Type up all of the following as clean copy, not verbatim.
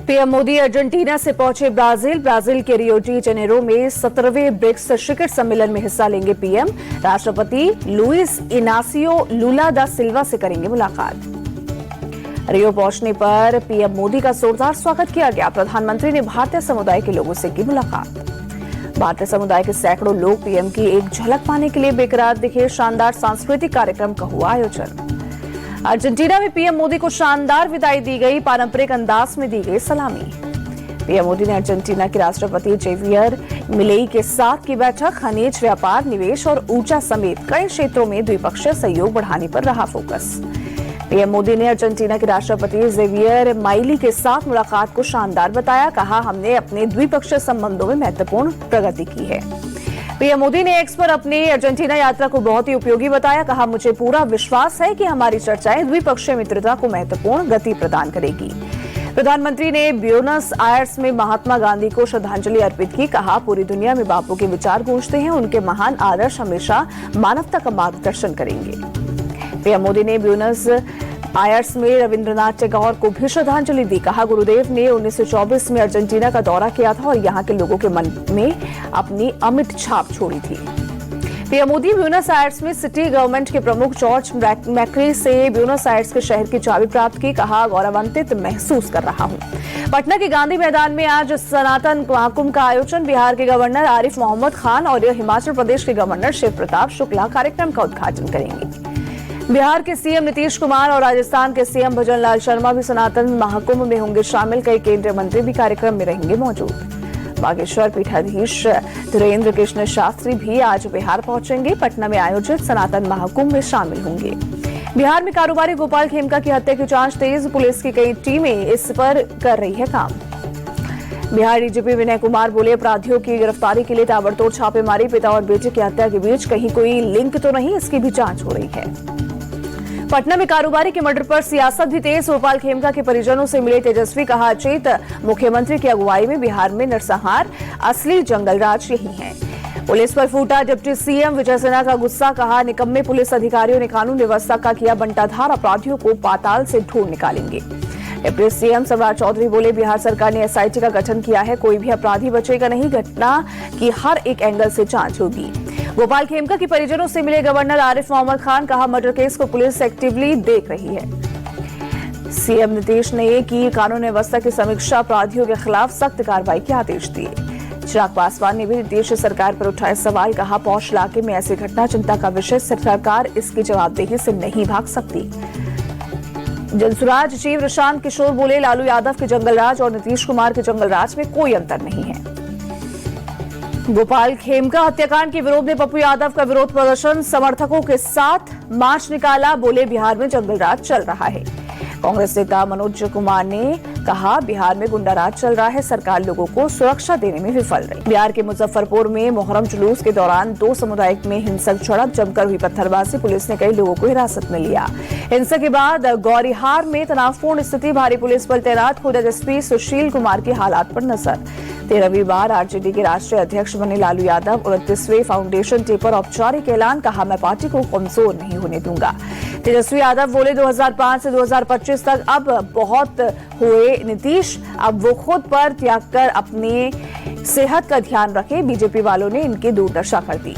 PM Modi Argentina से पहुंचे Brazil के रियो डी जेनेरो में 17वें ब्रिक्स शिखर सम्मेलन में हिस्सा लेंगे पीएम। राष्ट्रपति लुइस इनासियो लुला दा सिल्वा से करेंगे मुलाकात। रियो पहुंचने पर पीएम मोदी का जोरदार स्वागत किया गया। प्रधानमंत्री ने भारतीय समुदाय के लोगों से की मुलाकात। भारतीय समुदाय के सैकड़ों लोग पीएम की एक झलक पाने के लिए बेकरार दिखे। शानदार सांस्कृतिक कार्यक्रम का हुआ आयोजन। अर्जेंटीना में पीएम मोदी को शानदार विदाई दी गई। पारंपरिक अंदाज में दी गई सलामी। पीएम मोदी ने अर्जेंटीना के राष्ट्रपति जेवियर मिलेई के साथ की बैठक। खनिज, व्यापार, निवेश और ऊर्जा समेत कई क्षेत्रों में द्विपक्षीय सहयोग बढ़ाने पर रहा फोकस। पीएम मोदी ने अर्जेंटीना के राष्ट्रपति जेवियर मिलेई के साथ मुलाकात को शानदार बताया। कहा, हमने अपने द्विपक्षीय संबंधों में महत्वपूर्ण प्रगति की है। पीएम मोदी ने एक्स पर अपनी अर्जेंटीना यात्रा को बहुत ही उपयोगी बताया। कहा, मुझे पूरा विश्वास है कि हमारी चर्चाएं द्विपक्षीय मित्रता को महत्वपूर्ण गति प्रदान करेगी। प्रधानमंत्री ने ब्यूनस आयर्स में महात्मा गांधी को श्रद्धांजलि अर्पित की। कहा, पूरी दुनिया में बापू के विचार गूंजते हैं। उनके महान आदर्श हमेशा मानवता का मार्गदर्शन करेंगे। पीएम मोदी ने ब्यूनस आयर्स में रविंद्रनाथ टैगोर को भी श्रद्धांजलि दी। कहा, गुरुदेव ने 1924 में अर्जेंटीना का दौरा किया था और यहाँ के लोगों के मन में अपनी अमिट छाप छोड़ी थी। पीएम मोदी ब्यूनस आयर्स में सिटी गवर्नमेंट के प्रमुख जॉर्ज मैक्री से ब्यूनस आयर्स के शहर की चाबी प्राप्त की। कहा, गौरवान्वित महसूस कर रहा हूँ। पटना के गांधी मैदान में आज सनातन महाकुंभ का आयोजन। बिहार के गवर्नर आरिफ मोहम्मद खान और हिमाचल प्रदेश के गवर्नर शिव प्रताप शुक्ला कार्यक्रम का उद्घाटन करेंगे। बिहार के सीएम नीतीश कुमार और राजस्थान के सीएम भजन लाल शर्मा भी सनातन महाकुंभ में होंगे शामिल। कई केंद्रीय मंत्री भी कार्यक्रम में रहेंगे मौजूद। बागेश्वर पीठाधीश धीरेन्द्र कृष्ण शास्त्री भी आज बिहार पहुंचेंगे। पटना में आयोजित सनातन महाकुंभ में शामिल होंगे। बिहार में कारोबारी गोपाल खेमका की हत्या की जांच तेज। पुलिस की कई टीमें इस पर कर रही है काम। बिहार डीजीपी विनय कुमार बोले, अपराधियों की गिरफ्तारी के लिए ताबड़तोड़ छापेमारी। पिता और बेटे की हत्या के बीच कहीं कोई लिंक तो नहीं, इसकी भी जांच हो रही है। पटना में कारोबारी के मर्डर पर सियासत भी तेज। गोपाल खेमका के परिजनों से मिले तेजस्वी। कहा, अचेत मुख्यमंत्री की अगुवाई में बिहार में नरसंहार, असली जंगलराज यही है। पुलिस पर फूटा डिप्टी सीएम विजय सिन्हा का गुस्सा। कहा, निकम्मे पुलिस अधिकारियों ने कानून व्यवस्था का किया बंटाधार। अपराधियों को पाताल से ढूंढ निकालेंगे। डिप्टी सीएम सम्राट चौधरी बोले, बिहार सरकार ने एसआईटी का गठन किया है। कोई भी अपराधी बचेगा नहीं। घटना की हर एक एंगल से जांच होगी। गोपाल खेमका के परिजनों से मिले गवर्नर आरिफ मोहम्मद खान। कहा, मर्डर केस को पुलिस एक्टिवली देख रही है। सीएम नीतीश ने की कानून व्यवस्था की समीक्षा। अपराधियों के खिलाफ सख्त कार्रवाई के आदेश दिए। चिराग पासवान ने भी नीतीश सरकार पर उठाए सवाल। कहा, पौष इलाके में ऐसी घटना चिंता का विषय। सरकार इसकी जवाबदेही से नहीं भाग सकती। जनसुराज चीफ प्रशांत किशोर बोले, लालू यादव के जंगलराज और नीतीश कुमार के जंगलराज में कोई अंतर नहीं है। गोपाल खेमका हत्याकांड के विरोध में पप्पू यादव का विरोध प्रदर्शन। समर्थकों के साथ मार्च निकाला। बोले, बिहार में जंगलराज चल रहा है। कांग्रेस नेता मनोज कुमार ने कहा, बिहार में गुंडाराज चल रहा है। सरकार लोगों को सुरक्षा देने में विफल रही। बिहार के मुजफ्फरपुर में मोहर्रम जुलूस के दौरान दो समुदाय में हिंसक झड़प। जमकर हुई पत्थरबाजी। पुलिस ने कई लोगों को हिरासत में लिया। हिंसा के बाद गौरीहार में तनावपूर्ण स्थिति। भारी पुलिस बल तैनात। खुद एसपी सुशील कुमार की हालात पर नजर। 13वीं बार आरजेडी के राष्ट्रीय अध्यक्ष बने लालू यादव। 29वें फाउंडेशन डे पर औपचारिक ऐलान। कहा, मैं पार्टी को कमजोर नहीं होने दूंगा। तेजस्वी यादव बोले, 2005 से 2025 तक अब बहुत हुए नीतीश। अब वो खुद पर त्याग कर अपनी सेहत का ध्यान रखे। बीजेपी वालों ने इनकी दूरदर्शा कर दी।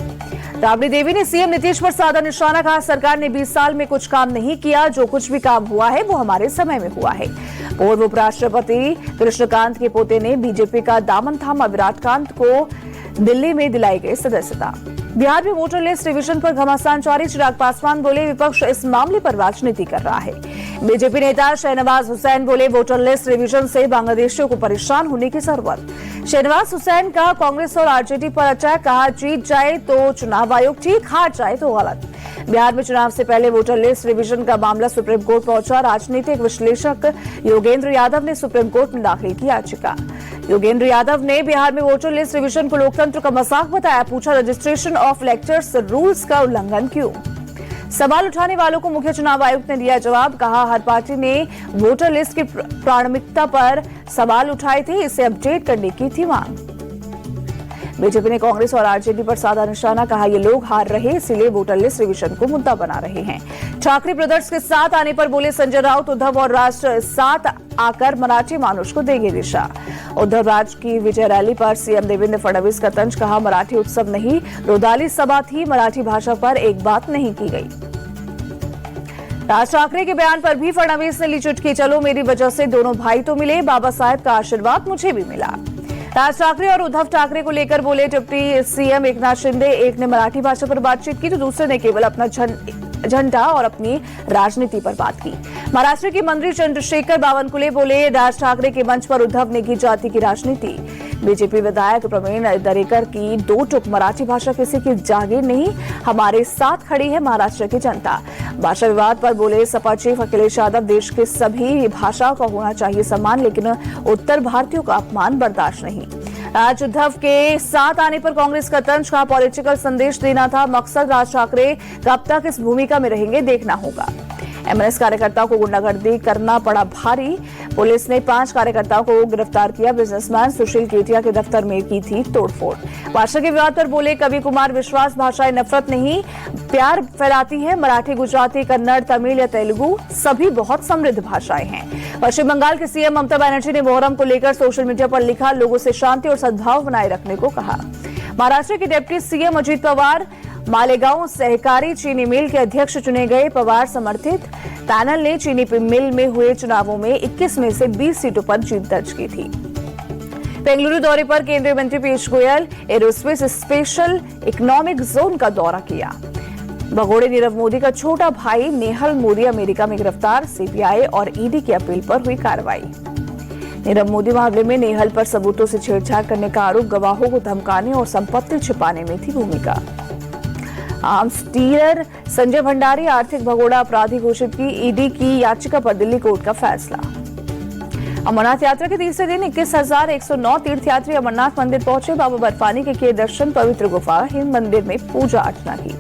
राबड़ी देवी ने सीएम नीतीश पर साधा निशाना। कहा, सरकार ने 20 साल में कुछ काम नहीं किया। जो कुछ भी काम हुआ है वो हमारे समय में हुआ है। पूर्व उपराष्ट्रपति कृष्णकांत के पोते ने बीजेपी का दामन थामा। विराट कांत को दिल्ली में दिलाई गई सदस्यता। बिहार में वोटर लिस्ट रिवीजन पर घमासान जारी। चिराग पासवान बोले, विपक्ष इस मामले पर राजनीति कर रहा है। बीजेपी नेता शहनवाज हुसैन बोले, वोटर लिस्ट रिवीजन से बांग्लादेशियों को परेशान होने की जरूरत। शहनवाज हुसैन का कांग्रेस और आरजेडी पर अटैक। कहा, जीत जाए तो चुनाव आयोग ठीक, हार जाए तो गलत। बिहार में चुनाव से पहले वोटर लिस्ट रिवीजन का मामला सुप्रीम कोर्ट पहुंचा। राजनीतिक विश्लेषक योगेंद्र यादव ने सुप्रीम कोर्ट में दाखिल की याचिका। योगेंद्र यादव ने बिहार में वोटर लिस्ट रिवीजन को लोकतंत्र का मजाक बताया। पूछा, रजिस्ट्रेशन ऑफ इलेक्टर्स रूल्स का उल्लंघन क्यों? सवाल उठाने वालों को मुख्य चुनाव आयुक्त ने दिया जवाब। कहा, हर पार्टी ने वोटर लिस्ट की प्राथमिकता पर सवाल उठाए थे। इसे अपडेट करने की थी मांग। बीजेपी ने कांग्रेस और आरजेडी पर साधा निशाना, कहा ये लोग हार रहे इसीलिए वोटर लिस्ट रिविजन को मुद्दा बना रहे हैं। ठाकरे ब्रदर्स के साथ आने पर बोले संजय राउत, उद्धव और राष्ट्र साथ आकर मराठी मानुष को देंगे दिशा। उद्धव राज की विजय रैली पर सीएम देवेंद्र फडणवीस का तंज, कहा मराठी उत्सव नहीं रोदाली सभा थी, मराठी भाषा पर एक बात नहीं की गई। राज ठाकरे के बयान पर भी फडणवीस ने ली चुटकी, चलो मेरी वजह से दोनों भाई तो मिले, बाबा साहेब का आशीर्वाद मुझे भी मिला। राज ठाकरे और उद्धव ठाकरे को लेकर बोले डिप्टी सीएम एकनाथ शिंदे, एक ने मराठी भाषा पर बातचीत की तो दूसरे ने केवल अपना झंडा और अपनी राजनीति पर बात की। महाराष्ट्र के मंत्री चंद्रशेखर बावनकुले बोले राज ठाकरे के मंच पर उद्धव ने की जाति की राजनीति। बीजेपी विधायक प्रवीण दरेकर की दो टुक, मराठी भाषा किसी की जागीर नहीं, हमारे साथ खड़ी है महाराष्ट्र की जनता। भाषा विवाद पर बोले सपा चीफ अखिलेश यादव, देश के सभी भाषाओं का होना चाहिए सम्मान, लेकिन उत्तर भारतीयों का अपमान बर्दाश्त नहीं। आज उद्धव के साथ आने पर कांग्रेस का तंज, कहा पॉलिटिकल संदेश देना था मकसद, राज ठाकरे कब तक इस भूमिका में रहेंगे देखना होगा। एमएनएस कार्यकर्ताओं को गुंडागर्दी करना पड़ा भारी, पुलिस ने 5 कार्यकर्ताओं को गिरफ्तार किया। बिजनेसमैन सुशील केटिया के दफ्तर में की थी तोड़फोड़। भाषा के विवाद पर बोले कवि कुमार विश्वास, भाषाएं नफरत नहीं प्यार फैलाती हैं, मराठी, गुजराती, कन्नड़, तमिल या तेलुगु सभी बहुत समृद्ध भाषाएं हैं। पश्चिम बंगाल के सीएम ममता बनर्जी ने मोहर्रम को लेकर सोशल मीडिया पर लिखा, लोगों से शांति और सद्भाव बनाए रखने को कहा। महाराष्ट्र के डिप्टी सीएम अजित पवार, मालेगांव सहकारी चीनी मिल के अध्यक्ष चुने गए। पवार समर्थित पैनल ने चीनी मिल में हुए चुनावों में 21 में से 20 सीटों पर जीत दर्ज की थी। बेंगलुरु दौरे पर केंद्रीय मंत्री Piyush Goyal, aerospace special economic zone का दौरा किया। भगोड़े नीरव मोदी का छोटा भाई नेहल मोदी अमेरिका में गिरफ्तार, सीबीआई और ईडी की अपील पर हुई कार्रवाई। नीरव मोदी मामले में नेहल पर सबूतों से छेड़छाड़ करने का आरोप, गवाहों को धमकाने और संपत्ति छिपाने में थी भूमिका। आर्म्स डीलर संजय भंडारी आर्थिक भगोड़ा अपराधी घोषित की, ईडी की याचिका पर दिल्ली कोर्ट का फैसला। अमरनाथ यात्रा के तीसरे दिन 21,109 तीर्थयात्री अमरनाथ मंदिर पहुंचे। बाबा बर्फानी के किए दर्शन, पवित्र गुफा हिंद मंदिर में पूजा अर्चना की।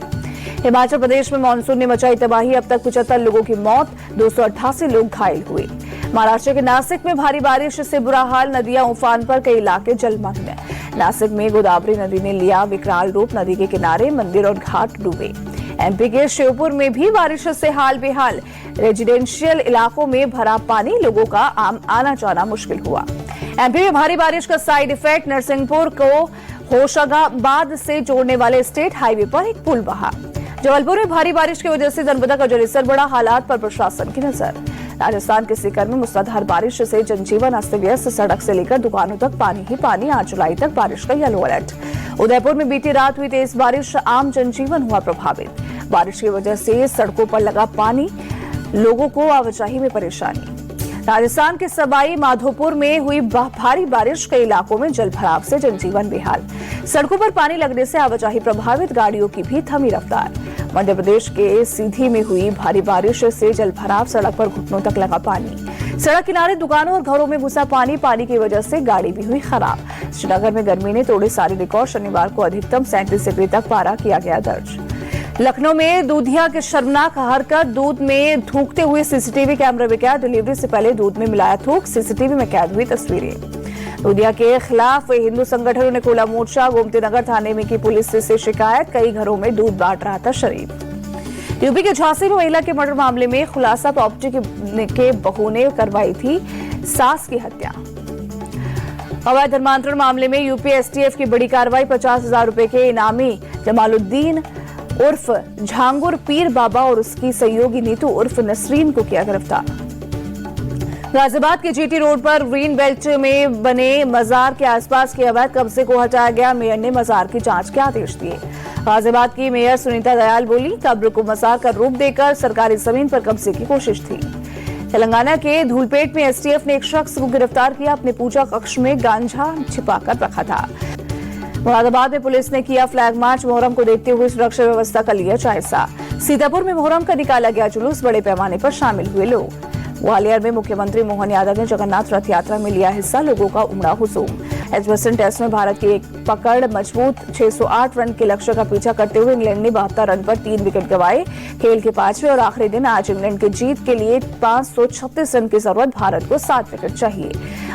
हिमाचल प्रदेश में मानसून ने मचाई तबाही, अब तक 75 लोगों की मौत, 288 लोग घायल हुए। महाराष्ट्र के नासिक में भारी बारिश से बुरा हाल, नदियां उफान पर, कई इलाके जलमग्न। नासिक में गोदावरी नदी ने लिया विकराल रूप, नदी के किनारे मंदिर और घाट डूबे। एमपी के श्योपुर में भी बारिश से हाल बेहाल, रेजिडेंशियल इलाकों में भरा पानी, लोगों का आना जाना मुश्किल हुआ। एमपी में भारी बारिश का साइड इफेक्ट, नरसिंहपुर को होशंगाबाद से जोड़ने वाले स्टेट हाईवे पर एक पुल बहा। जबलपुर में भारी बारिश की वजह से नर्मदा का जलस्तर बढ़ा, हालात पर प्रशासन की नजर। राजस्थान के सीकर में मूसलाधार बारिश से जनजीवन अस्त व्यस्त, सड़क से लेकर दुकानों तक पानी ही पानी, 8 जुलाई तक बारिश का येलो अलर्ट। उदयपुर में बीती रात हुई तेज बारिश, आम जनजीवन हुआ प्रभावित। बारिश की वजह से सड़कों पर लगा पानी, लोगों को आवाजाही में परेशानी। राजस्थान के सवाई माधोपुर में हुई भारी बारिश, कई इलाकों में जलभराव से जनजीवन बेहाल, सड़कों पर पानी लगने से आवाजाही प्रभावित, गाड़ियों की भी थमी रफ्तार। मध्य प्रदेश के सीधी में हुई भारी बारिश से जलभराव, सड़क पर घुटनों तक लगा पानी, सड़क किनारे दुकानों और घरों में घुसा पानी, पानी की वजह से गाड़ी भी हुई खराब। श्रीनगर में गर्मी ने तोड़े सारे रिकॉर्ड, शनिवार को अधिकतम 37 डिग्री तक पारा किया गया दर्ज। लखनऊ में दूधिया के शर्मनाक हरकत, दूध में थूकते हुए सीसीटीवी कैमरे में कैद, डिलीवरी से पहले दूध में मिलाया थूक, सीसीटीवी में कैद हुई तस्वीरें। दूधिया के खिलाफ हिंदू संगठनों ने खोला मोर्चा, गोमती नगर थाने में की पुलिस से शिकायत, कई घरों में दूध बांट रहा था शरीफ। यूपी के झांसी में महिला के मर्डर मामले में खुलासा, प्रॉपर्टी के बहू ने करवाई थी सास की हत्या। अवैध धर्मांतरण मामले में यूपी एसटीएफ की बड़ी कार्रवाई, 50,000 रुपए के इनामी जमालुद्दीन उर्फ झांगुर पीर बाबा और उसकी सहयोगी नीतू उर्फ नसरीन को किया गिरफ्तार। गाजियाबाद के जीटी रोड पर ग्रीन बेल्ट में बने मजार के आसपास के अवैध कब्जे को हटाया गया, मेयर ने मजार की जांच के आदेश दिए। गाजियाबाद की मेयर सुनीता दयाल बोली, कब्र को मजार का रूप देकर सरकारी जमीन पर कब्जे की कोशिश थी। तेलंगाना के धूलपेट में एसटीएफ ने एक शख्स को गिरफ्तार किया, अपने पूजा कक्ष में गांजा छिपाकर रखा था। मुरादाबाद में पुलिस ने किया फ्लैग मार्च, मुहर्रम को देखते हुए सुरक्षा व्यवस्था का लिया जायजा। सीतापुर में मुहर्रम का निकाला गया जुलूस, बड़े पैमाने पर शामिल हुए लोग। ग्वालियर में मुख्यमंत्री मोहन यादव ने जगन्नाथ रथ यात्रा में लिया हिस्सा, लोगों का उमड़ा हुजूम। एजबस्टन टेस्ट में भारत की एक पकड़ मजबूत, 608 रन के लक्ष्य का पीछा करते हुए इंग्लैंड ने 72 रन पर 3 विकेट गंवाए। खेल के 5वें और आखिरी दिन आज इंग्लैंड की जीत के लिए 536 रन की जरूरत, भारत को 7 विकेट चाहिए।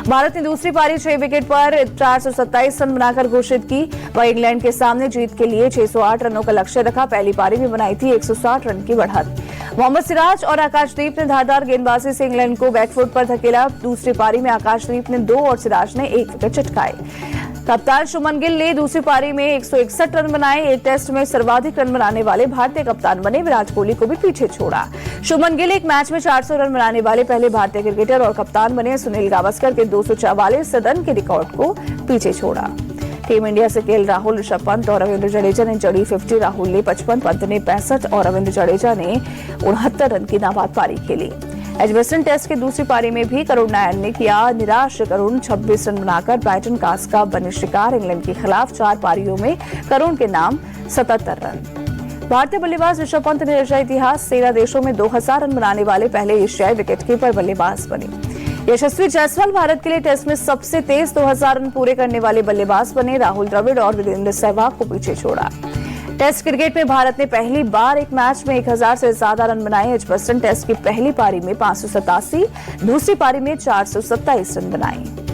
भारत ने दूसरी पारी 6 विकेट पर 427 रन बनाकर घोषित की। वह इंग्लैंड के सामने जीत के लिए 608 रनों का लक्ष्य रखा। पहली पारी में बनाई थी 160 रन की बढ़त। मोहम्मद सिराज और आकाशदीप ने धारदार गेंदबाजी से इंग्लैंड को बैकफुट पर धकेला। दूसरी पारी में आकाशदीप ने 2 और सिराज ने 1 विकेट चटकाए। कप्तान शुभमन गिल ने दूसरी पारी में 161 रन बनाए। एक टेस्ट में सर्वाधिक रन बनाने वाले भारतीय कप्तान बने। विराट कोहली को भी पीछे छोड़ा। शुभमन गिल एक मैच में 400 रन बनाने वाले पहले भारतीय क्रिकेटर और कप्तान बने। सुनील गावस्कर के 244 रन के रिकॉर्ड को पीछे छोड़ा। टीम इंडिया से केएल राहुल, ऋषभ पंत और रविंद्र जडेजा ने जड़ी 50। राहुल ने 55, पंत ने 65 और रविंद्र जडेजा ने 69 रन की नाबाद पारी खेली। एजबेस्टन टेस्ट की दूसरी पारी में भी करुण नायर ने किया निराश। करुण 26 रन बनाकर ब्राइटन कास्ट का बने शिकार। इंग्लैंड के खिलाफ 4 पारियों में करुण के नाम 77 रन। भारतीय बल्लेबाज ऋषभ पंत ने रचा इतिहास। 13 देशों में 2000 रन बनाने वाले पहले एशियाई विकेटकीपर बल्लेबाज बने। यशस्वी जायसवाल भारत के लिए टेस्ट में सबसे तेज 2000 रन पूरे करने वाले बल्लेबाज बने। राहुल द्रविड़ और वीरेंद्र सहवाग को पीछे छोड़ा। टेस्ट क्रिकेट में भारत ने पहली बार एक मैच में 1000 से ज्यादा रन बनाए। एजबेस्टन टेस्ट की पहली पारी में 587, दूसरी पारी में 427 रन बनाए।